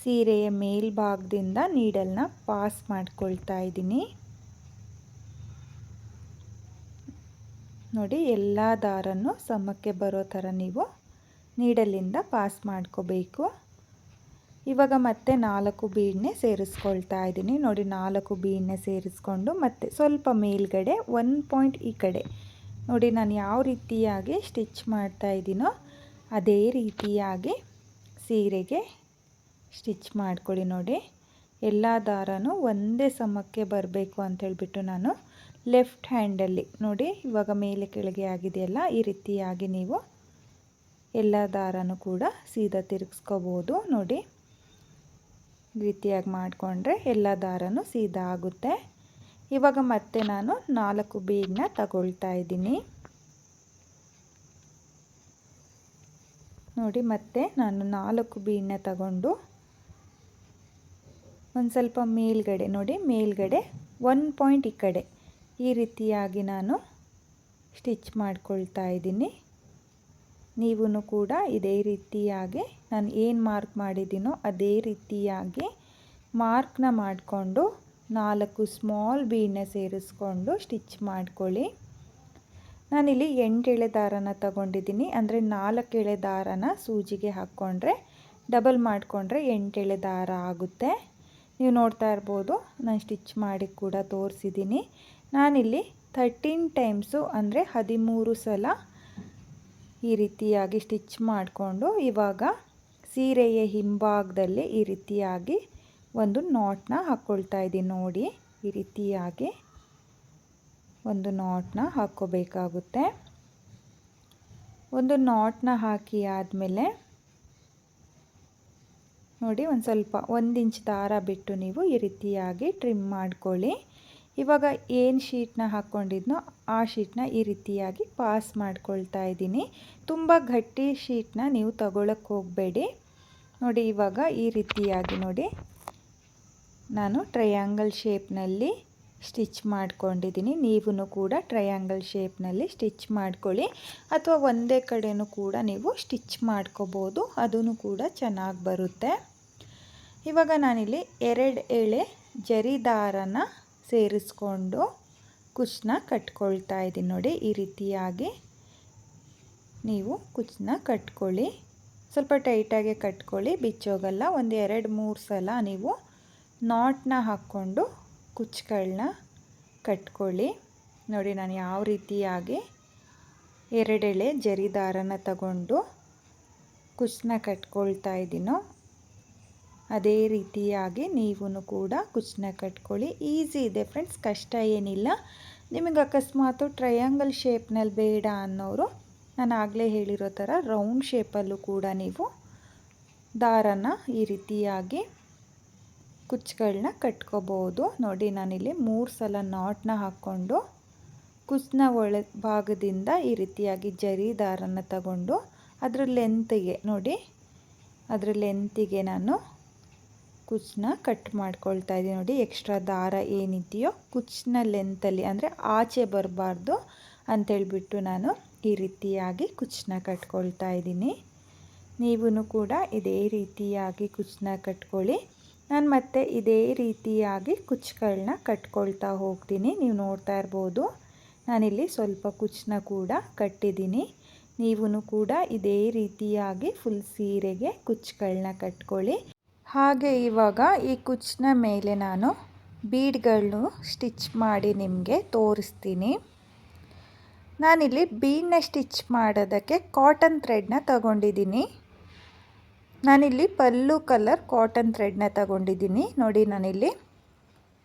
ಸೀರೆಯ ಮೇಲ್ಭಾಗದಿಂದ ನೀಡಲ್ನ ಪಾಸ್ ಮಾಡ್ಕೊಳ್ತಾ ಇದ್ದೀನಿ. ನೋಡಿ ಎಲ್ಲ ದಾರನೂ ಸಮಕ್ಕೆ ಬರೋ ಥರ ನೀವು ನೀಡಲಿಂದ ಪಾಸ್ ಮಾಡ್ಕೋಬೇಕು. ಇವಾಗ ಮತ್ತೆ 4 ಬೀಡನ್ನೇ ಸೇರಿಸ್ಕೊಳ್ತಾ ಇದ್ದೀನಿ. ನೋಡಿ 4 ಬೀಡನ್ನೇ ಸೇರಿಸ್ಕೊಂಡು ಮತ್ತೆ ಸ್ವಲ್ಪ ಮೇಲ್ಗಡೆ 1 ಪಾಯಿಂಟ್ ಈ ಕಡೆ ನೋಡಿ ನಾನು ಯಾವ ರೀತಿಯಾಗಿ ಸ್ಟಿಚ್ ಮಾಡ್ತಾ ಇದ್ದೀನೋ ಅದೇ ರೀತಿಯಾಗಿ ಸೀರೆಗೆ ಸ್ಟಿಚ್ ಮಾಡ್ಕೊಳ್ಳಿ. ನೋಡಿ ಎಲ್ಲ ದಾರನೂ ಒಂದೇ ಸಮಕ್ಕೆ ಬರಬೇಕು ಅಂತ ಹೇಳ್ಬಿಟ್ಟು ನಾನು ಲೆಫ್ಟ್ ಹ್ಯಾಂಡಲ್ಲಿ ನೋಡಿ ಇವಾಗ ಮೇಲೆ ಕೆಳಗೆ ಆಗಿದೆಯಲ್ಲ ಈ ರೀತಿಯಾಗಿ ನೀವು ಎಲ್ಲ ದಾರನೂ ಕೂಡ ಸೀದಾ ತಿರುಗಿಸ್ಕೋಬೋದು. ನೋಡಿ ಈ ರೀತಿಯಾಗಿ ಮಾಡಿಕೊಂಡ್ರೆ ಎಲ್ಲ ದಾರನೂ ಸೀದಾ ಆಗುತ್ತೆ. ಇವಾಗ ಮತ್ತೆ ನಾನು 4 ಬೀಡನ್ನ ತಗೊಳ್ತಾ ಇದ್ದೀನಿ. ನೋಡಿ ಮತ್ತೆ ನಾನು 4 ಬೀಡನ್ನ ತಗೊಂಡು ಒಂದು ಸ್ವಲ್ಪ ಮೇಲ್ಗಡೆ ನೋಡಿ ಮೇಲ್ಗಡೆ 1 ಪಾಯಿಂಟ್ ಈ ಕಡೆ ಈ ರೀತಿಯಾಗಿ ನಾನು ಸ್ಟಿಚ್ ಮಾಡ್ಕೊಳ್ತಾ ಇದ್ದೀನಿ. ನೀವು ಕೂಡ ಇದೇ ರೀತಿಯಾಗಿ ನಾನು ಏನು ಮಾರ್ಕ್ ಮಾಡಿದ್ದೀನೋ ಅದೇ ರೀತಿಯಾಗಿ ಮಾರ್ಕ್ನ ಮಾಡಿಕೊಂಡು 4 ಸ್ಮಾಲ್ ಬೀಡನ್ನ ಸೇರಿಸ್ಕೊಂಡು ಸ್ಟಿಚ್ ಮಾಡ್ಕೊಳ್ಳಿ. ನಾನಿಲ್ಲಿ 8 ಎಳೆ ದಾರನ ತಗೊಂಡಿದ್ದೀನಿ, ಅಂದರೆ 4 ಎಳೆ ದಾರನ ಸೂಜಿಗೆ ಹಾಕ್ಕೊಂಡ್ರೆ ಡಬಲ್ ಮಾಡಿಕೊಂಡ್ರೆ 8 ಎಳೆ ದಾರ ಆಗುತ್ತೆ. ನೀವು ನೋಡ್ತಾ ಇರ್ಬೋದು, ನಾನು ಸ್ಟಿಚ್ ಮಾಡಿ ಕೂಡ ತೋರಿಸಿದ್ದೀನಿ. ನಾನಿಲ್ಲಿ 13 ಟೈಮ್ಸು ಅಂದರೆ 13 ಸಲ ಈ ರೀತಿಯಾಗಿ ಸ್ಟಿಚ್ ಮಾಡಿಕೊಂಡು ಇವಾಗ ಸೀರೆಯ ಹಿಂಭಾಗದಲ್ಲಿ ಈ ರೀತಿಯಾಗಿ ಒಂದು ನಾಟ್ನ ಹಾಕ್ಕೊಳ್ತಾ ಇದ್ದೀನಿ. ನೋಡಿ ಈ ರೀತಿಯಾಗಿ ಒಂದು ನಾಟ್ನ ಹಾಕ್ಕೋಬೇಕಾಗುತ್ತೆ. ಒಂದು ನಾಟ್ನ ಹಾಕಿ ಆದಮೇಲೆ ನೋಡಿ ಒಂದು ಸ್ವಲ್ಪ 1 ಇಂಚ್ ದಾರ ಬಿಟ್ಟು ನೀವು ಈ ರೀತಿಯಾಗಿ ಟ್ರಿಮ್ ಮಾಡ್ಕೊಳ್ಳಿ. ಇವಾಗ ಏನು ಶೀಟ್ನ ಹಾಕ್ಕೊಂಡಿದ್ನೋ ಆ ಶೀಟ್ನ ಈ ರೀತಿಯಾಗಿ ಪಾಸ್ ಮಾಡ್ಕೊಳ್ತಾ ಇದ್ದೀನಿ. ತುಂಬ ಗಟ್ಟಿ ಶೀಟ್ನ ನೀವು ತಗೊಳ್ಳೋಕ್ಕೆ ಹೋಗಬೇಡಿ. ನೋಡಿ ಇವಾಗ ಈ ರೀತಿಯಾಗಿ ನೋಡಿ ನಾನು ಟ್ರಯಾಂಗಲ್ ಶೇಪ್ನಲ್ಲಿ ಸ್ಟಿಚ್ ಮಾಡ್ಕೊಂಡಿದ್ದೀನಿ. ನೀವು ಕೂಡ ಟ್ರಯಾಂಗಲ್ ಶೇಪ್ನಲ್ಲಿ ಸ್ಟಿಚ್ ಮಾಡ್ಕೊಳ್ಳಿ, ಅಥವಾ ಒಂದೇ ಕಡೆನೂ ಕೂಡ ನೀವು ಸ್ಟಿಚ್ ಮಾಡ್ಕೋಬೋದು, ಅದೂ ಕೂಡ ಚೆನ್ನಾಗಿ ಬರುತ್ತೆ. ಇವಾಗ ನಾನಿಲ್ಲಿ 2 ಎಳೆ ಜರಿ ದಾರನ ಸೇರಿಸ್ಕೊಂಡು ಕುಚ್ಚನ್ನ ಕಟ್ಕೊಳ್ತಾ ಇದ್ದೀನಿ. ನೋಡಿ ಈ ರೀತಿಯಾಗಿ ನೀವು ಕುಚ್ಚನ್ನ ಕಟ್ಕೊಳ್ಳಿ, ಸ್ವಲ್ಪ ಟೈಟಾಗೆ ಕಟ್ಕೊಳ್ಳಿ, ಬಿಚ್ಚೋಗಲ್ಲ. ಒಂದು 2-3 ಸಲ ನೀವು ನಾಟ್ನ ಹಾಕ್ಕೊಂಡು ಕುಚ್ಚುಗಳನ್ನ ಕಟ್ಕೊಳ್ಳಿ. ನೋಡಿ ನಾನು ಯಾವ ರೀತಿಯಾಗಿ 2 ಎಳೆ ಜರಿ ದಾರನ ತಗೊಂಡು ಕುಚ್ಚನ್ನ ಕಟ್ಕೊಳ್ತಾ ಇದ್ದೀನೋ ಅದೇ ರೀತಿಯಾಗಿ ನೀವು ಕೂಡ ಕುಚ್ಚನ್ನ ಕಟ್ಕೊಳ್ಳಿ. ಈಸಿ ಇದೆ ಫ್ರೆಂಡ್ಸ್, ಕಷ್ಟ ಏನಿಲ್ಲ. ನಿಮಗೆ ಅಕಸ್ಮಾತು ಟ್ರಯಾಂಗಲ್ ಶೇಪ್ನಲ್ಲಿ ಬೇಡ ಅನ್ನೋರು ನಾನು ಆಗಲೇ ಹೇಳಿರೋ ಥರ ರೌಂಡ್ ಶೇಪಲ್ಲೂ ಕೂಡ ನೀವು ದಾರನ ಈ ರೀತಿಯಾಗಿ ಕುಚ್ಚುಗಳನ್ನ ಕಟ್ಕೋಬಹುದು. ನೋಡಿ ನಾನಿಲ್ಲಿ 3 ಸಲ ನಾಟ್ನ ಹಾಕ್ಕೊಂಡು ಕುಚ್ಚಿನ ಭಾಗದಿಂದ ಈ ರೀತಿಯಾಗಿ ಜರಿ ದಾರನ ತಗೊಂಡು ಅದರ ಲೆಂತಿಗೆ ನೋಡಿ, ಅದರ ಲೆಂತಿಗೆ ನಾನು ಕುಚ್ಚನ್ನ ಕಟ್ ಮಾಡ್ಕೊಳ್ತಾ ಇದ್ದೀನಿ. ನೋಡಿ ಎಕ್ಸ್ಟ್ರಾ ದಾರ ಏನಿದೆಯೋ ಕುಚ್ಚಿನ ಲೆಂತಲ್ಲಿ ಅಂದರೆ ಆಚೆ ಬರಬಾರ್ದು ಅಂತೇಳ್ಬಿಟ್ಟು ನಾನು ಈ ರೀತಿಯಾಗಿ ಕುಚ್ಚನ್ನ ಕಟ್ಕೊಳ್ತಾ ಇದ್ದೀನಿ. ನೀವೂ ಕೂಡ ಇದೇ ರೀತಿಯಾಗಿ ಕುಚ್ಚನ್ನ ಕಟ್ಕೊಳ್ಳಿ. ನಾನು ಮತ್ತೆ ಇದೇ ರೀತಿಯಾಗಿ ಕುಚ್ಚುಗಳನ್ನ ಕಟ್ಕೊಳ್ತಾ ಹೋಗ್ತೀನಿ. ನೀವು ನೋಡ್ತಾ ಇರ್ಬೋದು ನಾನಿಲ್ಲಿ ಸ್ವಲ್ಪ ಕುಚ್ಚನ್ನ ಕೂಡ ಕಟ್ಟಿದ್ದೀನಿ. ನೀವೂ ಕೂಡ ಇದೇ ರೀತಿಯಾಗಿ ಫುಲ್ ಸೀರೆಗೆ ಕುಚ್ಚುಗಳನ್ನ ಕಟ್ಕೊಳ್ಳಿ. ಹಾಗೆ ಇವಾಗ ಈ ಕುಚ್ಚಿನ ಮೇಲೆ ನಾನು ಬೀಡ್ಗಳನ್ನು ಸ್ಟಿಚ್ ಮಾಡಿ ನಿಮಗೆ ತೋರಿಸ್ತೀನಿ. ನಾನಿಲ್ಲಿ ಬೀಡನ್ನ ಸ್ಟಿಚ್ ಮಾಡೋದಕ್ಕೆ ಕಾಟನ್ ಥ್ರೆಡ್ನ ತಗೊಂಡಿದ್ದೀನಿ. ನಾನಿಲ್ಲಿ ಪಲ್ಲು ಕಲರ್ ಕಾಟನ್ ಥ್ರೆಡ್ನ ತಗೊಂಡಿದ್ದೀನಿ. ನೋಡಿ ನಾನಿಲ್ಲಿ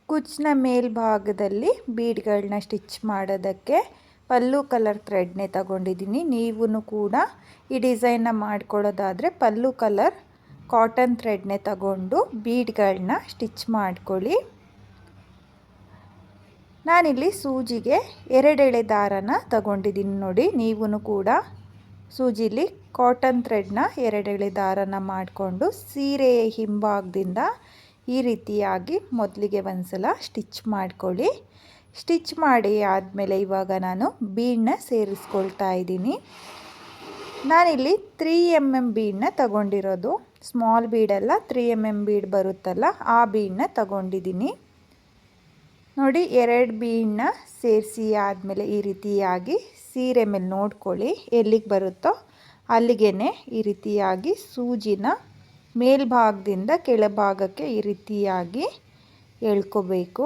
ಕುಚ್ಚಿನ ಮೇಲ್ಭಾಗದಲ್ಲಿ ಬೀಡ್ಗಳನ್ನ ಸ್ಟಿಚ್ ಮಾಡೋದಕ್ಕೆ ಪಲ್ಲು ಕಲರ್ ಥ್ರೆಡ್ನೇ ತಗೊಂಡಿದ್ದೀನಿ. ನೀವೂ ಕೂಡ ಈ ಡಿಸೈನ್ನ ಮಾಡ್ಕೊಳ್ಳೋದಾದರೆ ಪಲ್ಲು ಕಲರ್ ಕಾಟನ್ ಥ್ರೆಡ್ನೇ ತಗೊಂಡು ಬೀಡ್ಗಳನ್ನ ಸ್ಟಿಚ್ ಮಾಡ್ಕೊಳ್ಳಿ. ನಾನಿಲ್ಲಿ ಸೂಜಿಗೆ 2 ಎಳೆ ದಾರನ ತಗೊಂಡಿದ್ದೀನಿ. ನೋಡಿ ನೀವೂ ಕೂಡ ಸೂಜಿಲಿ ಕಾಟನ್ ಥ್ರೆಡ್ನ 2 ಎಳೆ ದಾರನ ಮಾಡಿಕೊಂಡು ಸೀರೆಯ ಹಿಂಭಾಗದಿಂದ ಈ ರೀತಿಯಾಗಿ ಮೊದಲಿಗೆ ಒಂದ್ಸಲ ಸ್ಟಿಚ್ ಮಾಡ್ಕೊಳ್ಳಿ. ಸ್ಟಿಚ್ ಮಾಡಿ ಆದಮೇಲೆ ಇವಾಗ ನಾನು ಬೀಡನ್ನ ಸೇರಿಸ್ಕೊಳ್ತಾ ಇದ್ದೀನಿ. ನಾನಿಲ್ಲಿ 3 mm ಬೀಡನ್ನ ತಗೊಂಡಿರೋದು. ಸ್ಮಾಲ್ ಬೀಡಲ್ಲ, 3 mm ಬೀಡ್ ಬರುತ್ತಲ್ಲ ಆ ಬೀಡನ್ನ ತಗೊಂಡಿದ್ದೀನಿ. ನೋಡಿ 2 ಬೀಡನ್ನ ಸೇರಿಸಿ ಆದಮೇಲೆ ಈ ರೀತಿಯಾಗಿ ಸೀರೆ ಮೇಲೆ ನೋಡ್ಕೊಳ್ಳಿ, ಎಲ್ಲಿಗೆ ಬರುತ್ತೋ ಅಲ್ಲಿಗೆ ಈ ರೀತಿಯಾಗಿ ಸೂಜಿನ ಮೇಲ್ಭಾಗದಿಂದ ಕೆಳಭಾಗಕ್ಕೆ ಈ ರೀತಿಯಾಗಿ ಎಳ್ಕೋಬೇಕು.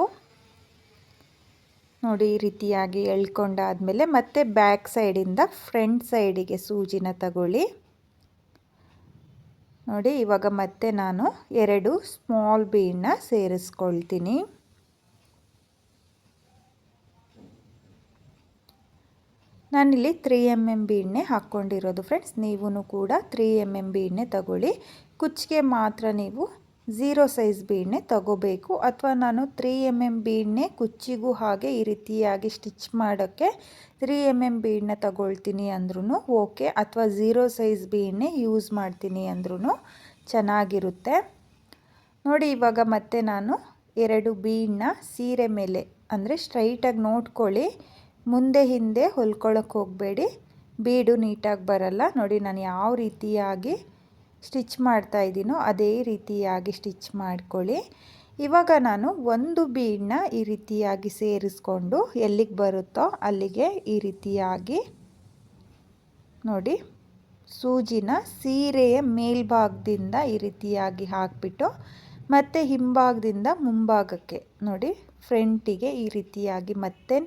ನೋಡಿ ಈ ರೀತಿಯಾಗಿ ಎಳ್ಕೊಂಡಾದಮೇಲೆ ಮತ್ತೆ ಬ್ಯಾಕ್ ಸೈಡಿಂದ ಫ್ರಂಟ್ ಸೈಡಿಗೆ ಸೂಜಿನ ತಗೊಳ್ಳಿ. ನೋಡಿ ಇವಾಗ ಮತ್ತೆ ನಾನು 2 ಸ್ಮಾಲ್ ಬೀಡನ್ನ ಸೇರಿಸ್ಕೊಳ್ತೀನಿ. ನಾನಿಲ್ಲಿ 3 mm ಬೀಡನ್ನೇ ಹಾಕ್ಕೊಂಡಿರೋದು ಫ್ರೆಂಡ್ಸ್. ನೀವೂ ಕೂಡ 3 mm ಬೀಡನ್ನೇ ತಗೊಳ್ಳಿ. ಕುಚ್ಚಿಗೆ ಮಾತ್ರ ನೀವು 0 ಸೈಜ್ ಬೀಡನ್ನೇ ತಗೋಬೇಕು. ಅಥವಾ ನಾನು 3 mm ಬೀಡನ್ನೇ ಕುಚ್ಚಿಗೂ ಹಾಗೆ ಈ ರೀತಿಯಾಗಿ ಸ್ಟಿಚ್ ಮಾಡೋಕ್ಕೆ 3 mm ಬೀಡನ್ನ ತಗೊಳ್ತೀನಿ ಅಂದ್ರೂ ಓಕೆ. ಅಥವಾ 0 ಸೈಜ್ ಬೀಡನ್ನೇ ಯೂಸ್ ಮಾಡ್ತೀನಿ ಅಂದ್ರೂ ಚೆನ್ನಾಗಿರುತ್ತೆ. ನೋಡಿ ಇವಾಗ ಮತ್ತೆ ನಾನು 2 ಬೀಡನ್ನ ಸೀರೆ ಮೇಲೆ ಅಂದರೆ ಸ್ಟ್ರೈಟಾಗಿ ನೋಡ್ಕೊಳ್ಳಿ, ಮುಂದೆ ಹಿಂದೆ ಹೊಲ್ಕೊಳ್ಳೋಕೆ ಹೋಗಬೇಡಿ, ಬೀಡು ನೀಟಾಗಿ ಬರಲ್ಲ. ನೋಡಿ ನಾನು ಯಾವ ರೀತಿಯಾಗಿ ಸ್ಟಿಚ್ ಮಾಡ್ತಾ ಇದ್ದೀನೋ ಅದೇ ರೀತಿಯಾಗಿ ಸ್ಟಿಚ್ ಮಾಡ್ಕೊಳ್ಳಿ. ಇವಾಗ ನಾನು 1 ಬೀಡನ್ನ ಈ ರೀತಿಯಾಗಿ ಸೇರಿಸ್ಕೊಂಡು ಎಲ್ಲಿಗೆ ಬರುತ್ತೋ ಅಲ್ಲಿಗೆ ಈ ರೀತಿಯಾಗಿ ನೋಡಿ ಸೂಜಿನ ಸೀರೆಯ ಮೇಲ್ಭಾಗದಿಂದ ಈ ರೀತಿಯಾಗಿ ಹಾಕಿಬಿಟ್ಟು ಮತ್ತೆ ಹಿಂಭಾಗದಿಂದ ಮುಂಭಾಗಕ್ಕೆ ನೋಡಿ ಫ್ರಂಟಿಗೆ ಈ ರೀತಿಯಾಗಿ ಮತ್ತೆ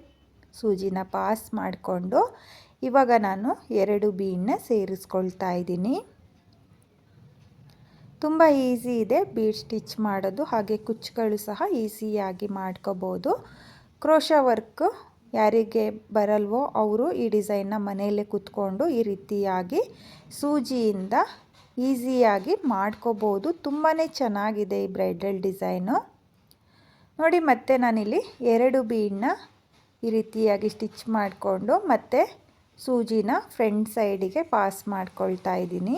ಸೂಜಿನ ಪಾಸ್ ಮಾಡಿಕೊಂಡು ಇವಾಗ ನಾನು 2 ಬೀಡನ್ನ ಸೇರಿಸ್ಕೊಳ್ತಾ ಇದ್ದೀನಿ. ತುಂಬ ಈಸಿ ಇದೆ ಬೀಡ್ ಸ್ಟಿಚ್ ಮಾಡೋದು, ಹಾಗೆ ಕುಚ್ಚುಗಳು ಸಹ ಈಸಿಯಾಗಿ ಮಾಡ್ಕೋಬೋದು. ಕ್ರೋಶಾ ವರ್ಕ್ ಯಾರಿಗೆ ಬರಲ್ವೋ ಅವರು ಈ ಡಿಸೈನ್ನ ಮನೆಯಲ್ಲೇ ಕೂತ್ಕೊಂಡು ಈ ರೀತಿಯಾಗಿ ಸೂಜಿಯಿಂದ ಈಸಿಯಾಗಿ ಮಾಡ್ಕೋಬೋದು. ತುಂಬಾ ಚೆನ್ನಾಗಿದೆ ಈ ಬ್ರೈಡಲ್ ಡಿಸೈನು. ನೋಡಿ ಮತ್ತೆ ನಾನಿಲ್ಲಿ 2 ಬೀಡನ್ನ ಈ ರೀತಿಯಾಗಿ ಸ್ಟಿಚ್ ಮಾಡಿಕೊಂಡು ಮತ್ತೆ ಸೂಜಿನ ಫ್ರಂಟ್ ಸೈಡಿಗೆ ಪಾಸ್ ಮಾಡ್ಕೊಳ್ತಾ ಇದ್ದೀನಿ.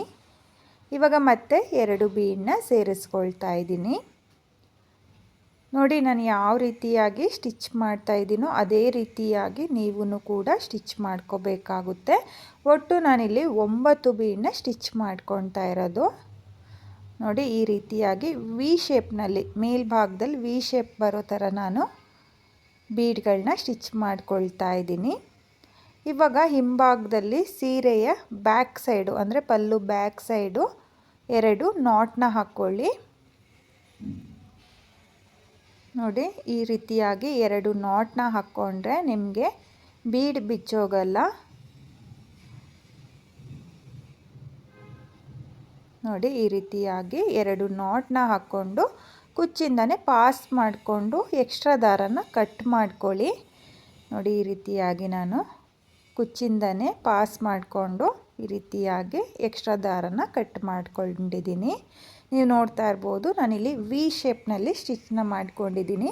ಇವಾಗ ಮತ್ತೆ 2 ಬೀಡನ್ನ ಸೇರಿಸ್ಕೊಳ್ತಾ ಇದ್ದೀನಿ. ನೋಡಿ ನಾನು ಯಾವ ರೀತಿಯಾಗಿ ಸ್ಟಿಚ್ ಮಾಡ್ತಾ ಇದ್ದೀನೋ ಅದೇ ರೀತಿಯಾಗಿ ನೀವೂ ಕೂಡ ಸ್ಟಿಚ್ ಮಾಡ್ಕೋಬೇಕಾಗುತ್ತೆ. ಒಟ್ಟು ನಾನಿಲ್ಲಿ 9 ಬೀಡನ್ನ ಸ್ಟಿಚ್ ಮಾಡ್ಕೊಳ್ತಾ ಇರೋದು. ನೋಡಿ ಈ ರೀತಿಯಾಗಿ ವಿ ಶೇಪ್ನಲ್ಲಿ ಮೇಲ್ಭಾಗದಲ್ಲಿ ವಿ ಶೇಪ್ ಬರೋ ಥರ ನಾನು ಬೀಡ್ಗಳನ್ನ ಸ್ಟಿಚ್ ಮಾಡ್ಕೊಳ್ತಾ ಇದ್ದೀನಿ. ಇವಾಗ ಹಿಂಭಾಗದಲ್ಲಿ ಸೀರೆಯ ಬ್ಯಾಕ್ ಸೈಡು ಅಂದರೆ ಪಲ್ಲು ಬ್ಯಾಕ್ ಸೈಡು 2 ನಾಟ್ನ ಹಾಕ್ಕೊಳ್ಳಿ. ನೋಡಿ ಈ ರೀತಿಯಾಗಿ 2 ನಾಟ್ನ ಹಾಕ್ಕೊಂಡ್ರೆ ನಿಮಗೆ ಬೀಡ್ ಬಿಚ್ಚೋಗಲ್ಲ. ನೋಡಿ ಈ ರೀತಿಯಾಗಿ 2 ನಾಟ್ನ ಹಾಕ್ಕೊಂಡು ಕುಚ್ಚಿಂದನೇ ಪಾಸ್ ಮಾಡಿಕೊಂಡು ಎಕ್ಸ್ಟ್ರಾ ದಾರನ ಕಟ್ ಮಾಡ್ಕೊಳ್ಳಿ. ನೋಡಿ ಈ ರೀತಿಯಾಗಿ ನಾನು ಕುಚ್ಚಿಂದನೇ ಪಾಸ್ ಮಾಡಿಕೊಂಡು ಈ ರೀತಿಯಾಗಿ ಎಕ್ಸ್ಟ್ರಾ ದಾರನ ಕಟ್ ಮಾಡ್ಕೊಂಡಿದ್ದೀನಿ. ನೀವು ನೋಡ್ತಾ ಇರ್ಬೋದು ನಾನಿಲ್ಲಿ ವಿ ಶೇಪ್ನಲ್ಲಿ ಸ್ಟಿಚ್ನ ಮಾಡ್ಕೊಂಡಿದ್ದೀನಿ.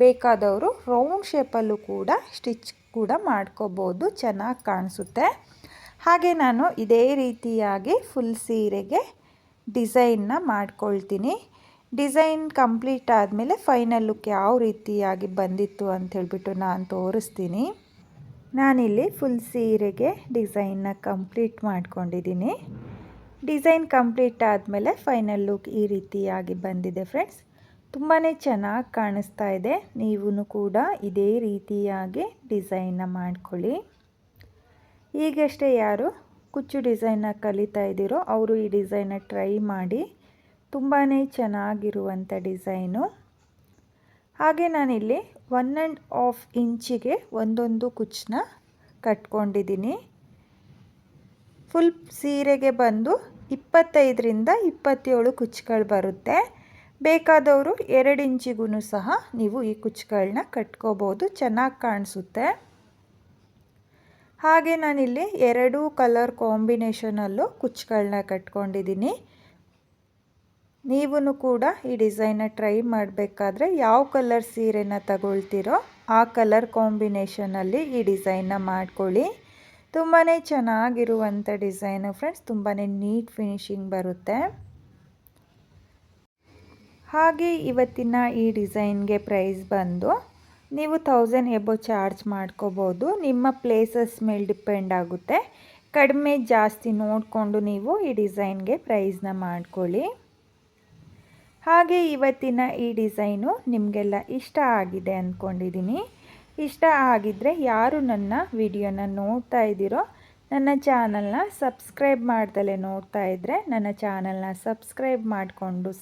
ಬೇಕಾದವರು ರೌಂಡ್ ಶೇಪಲ್ಲೂ ಕೂಡ ಸ್ಟಿಚ್ ಕೂಡ ಮಾಡ್ಕೋಬೋದು, ಚೆನ್ನಾಗಿ ಕಾಣಿಸುತ್ತೆ. ಹಾಗೆ ನಾನು ಇದೇ ರೀತಿಯಾಗಿ ಫುಲ್ ಸೀರೆಗೆ ಡಿಸೈನ್ನ ಮಾಡ್ಕೊಳ್ತೀನಿ. ಡಿಸೈನ್ ಕಂಪ್ಲೀಟ್ ಆದಮೇಲೆ ಫೈನಲ್ ಲುಕ್ ಯಾವ ರೀತಿಯಾಗಿ ಬಂದಿತ್ತು ಅಂತ ಹೇಳ್ಬಿಟ್ಟು ನಾನು ತೋರಿಸ್ತೀನಿ. ನಾನಿಲ್ಲಿ ಫುಲ್ ಸೀರೆಗೆ ಡಿಸೈನ್ನ ಕಂಪ್ಲೀಟ್ ಮಾಡ್ಕೊಂಡಿದ್ದೀನಿ. ಡಿಸೈನ್ ಕಂಪ್ಲೀಟ್ ಆದಮೇಲೆ ಫೈನಲ್ ಲುಕ್ ಈ ರೀತಿಯಾಗಿ ಬಂದಿದೆ ಫ್ರೆಂಡ್ಸ್. ತುಂಬಾ ಚೆನ್ನಾಗಿ ಕಾಣಿಸ್ತಾ ಇದೆ. ನೀವು ಕೂಡ ಇದೇ ರೀತಿಯಾಗಿ ಡಿಸೈನ್ನ ಮಾಡ್ಕೊಳ್ಳಿ. ಈಗಷ್ಟೇ ಯಾರು ಕುಚ್ಚು ಡಿಸೈನ್ನ ಕಲಿತಾ ಇದ್ದೀರೋ ಅವರು ಈ ಡಿಸೈನ್ನ ಟ್ರೈ ಮಾಡಿ, ತುಂಬಾ ಚೆನ್ನಾಗಿರುವಂಥ ಡಿಸೈನು. ಹಾಗೆ ನಾನಿಲ್ಲಿ 1.5 ಇಂಚಿಗೆ ಒಂದೊಂದು ಕುಚ್ಚನ್ನ ಕಟ್ಕೊಂಡಿದ್ದೀನಿ. ಫುಲ್ ಸೀರೆಗೆ ಬಂದು 25ರಿಂದ 27 ಕುಚ್ಚುಗಳು ಬರುತ್ತೆ. ಬೇಕಾದವರು 2 ಇಂಚಿಗೂ ಸಹ ನೀವು ಈ ಕುಚ್ಚುಗಳನ್ನ ಕಟ್ಕೋಬೋದು, ಚೆನ್ನಾಗಿ ಕಾಣಿಸುತ್ತೆ. ಹಾಗೆ ನಾನಿಲ್ಲಿ 2 ಕಲರ್ ಕಾಂಬಿನೇಷನಲ್ಲೂ ಕುಚ್ಚುಗಳನ್ನ ಕಟ್ಕೊಂಡಿದ್ದೀನಿ. ನೀವು ಕೂಡ ಈ ಡಿಸೈನ್ನ ಟ್ರೈ ಮಾಡಬೇಕಾದ್ರೆ ಯಾವ ಕಲರ್ ಸೀರೆನ ತಗೊಳ್ತೀರೋ ಆ ಕಲರ್ ಕಾಂಬಿನೇಷನಲ್ಲಿ ಈ ಡಿಸೈನ್ನ ಮಾಡ್ಕೊಳ್ಳಿ. ತುಂಬಾ ಚೆನ್ನಾಗಿರುವಂಥ ಡಿಸೈನು ಫ್ರೆಂಡ್ಸ್, ತುಂಬಾ ನೀಟ್ ಫಿನಿಶಿಂಗ್ ಬರುತ್ತೆ. ಹಾಗೆ ಇವತ್ತಿನ ಈ ಡಿಸೈನ್ಗೆ ಪ್ರೈಸ್ ಬಂದು ನೀವು 1000 ಎಬೋ ಚಾರ್ಜ್ ಮಾಡ್ಕೋಬೋದು. ನಿಮ್ಮ ಪ್ಲೇಸಸ್ ಮೇಲೆ ಡಿಪೆಂಡ್ ಆಗುತ್ತೆ. ಕಡಿಮೆ ಜಾಸ್ತಿ ನೋಡಿಕೊಂಡು ನೀವು ಈ ಡಿಸೈನ್ಗೆ ಪ್ರೈಸ್ನ ಮಾಡ್ಕೊಳ್ಳಿ. ಹಾಗೆ ಇವತ್ತಿನ ಈ ಡಿಸೈನು ನಿಮಗೆಲ್ಲ ಇಷ್ಟ ಆಗಿದೆ ಅಂದ್ಕೊಂಡಿದ್ದೀನಿ. ಇಷ್ಟ ಆಗಿದ್ದರೆ ಯಾರು ನನ್ನ ವಿಡಿಯೋನ ನೋಡ್ತಾ ಇದ್ದೀರೋ ನನ್ನ ಚಾನಲ್ನ ಸಬ್ಸ್ಕ್ರೈಬ್ ಮಾಡ್ದಲೇ ನೋಡ್ತಾ ಇದ್ದರೆ ನನ್ನ ಚಾನಲ್ನ ಸಬ್ಸ್ಕ್ರೈಬ್ ಮಾಡಿಕೊಂಡು